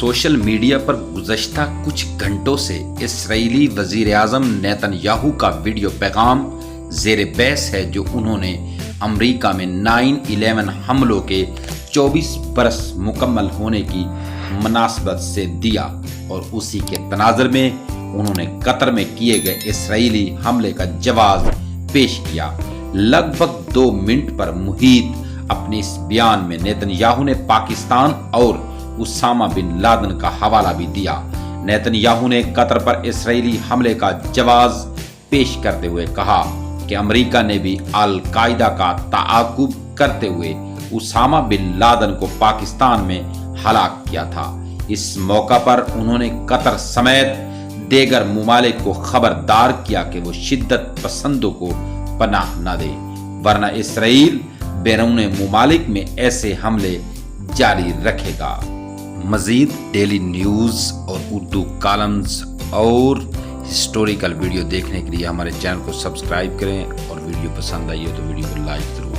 Social media پر گزشتہ کچھ گھنٹوں سے اسرائیلی وزیر اعظم نیتن یاہو کا ویڈیو پیغام زیر بحث ہے، جو انہوں نے امریکہ میں 9/11 حملوں کے 24 برس مکمل ہونے کی مناسبت سے دیا، اور اسی کے تناظر میں انہوں نے قطر میں کیے گئے اسرائیلی حملے کا جواز پیش کیا۔ لگ بھگ 2 منٹ پر محیط اپنے اس بیان میں نیتن یاہو نے پاکستان اور اسامہ بن لادن کا حوالہ بھی دیا۔ نیتن یاہو نے قطر پر اسرائیلی حملے کا جواز پیش کرتے ہوئے کہا کہ امریکہ نے بھی القاعدہ کا تعاقب کرتے ہوئے اسامہ بن لادن کو پاکستان میں ہلاک کیا تھا۔ اس موقع پر انہوں نے قطر سمیت دیگر ممالک کو خبردار کیا کہ وہ شدت پسندوں کو پناہ نہ دے، ورنہ اسرائیل بیرون ممالک میں ایسے حملے جاری رکھے گا۔ مزید ڈیلی نیوز اور اردو کالمز اور ہسٹوریکل ویڈیو دیکھنے کے لیے ہمارے چینل کو سبسکرائب کریں، اور ویڈیو پسند آئی ہو تو ویڈیو کو لائک ضرور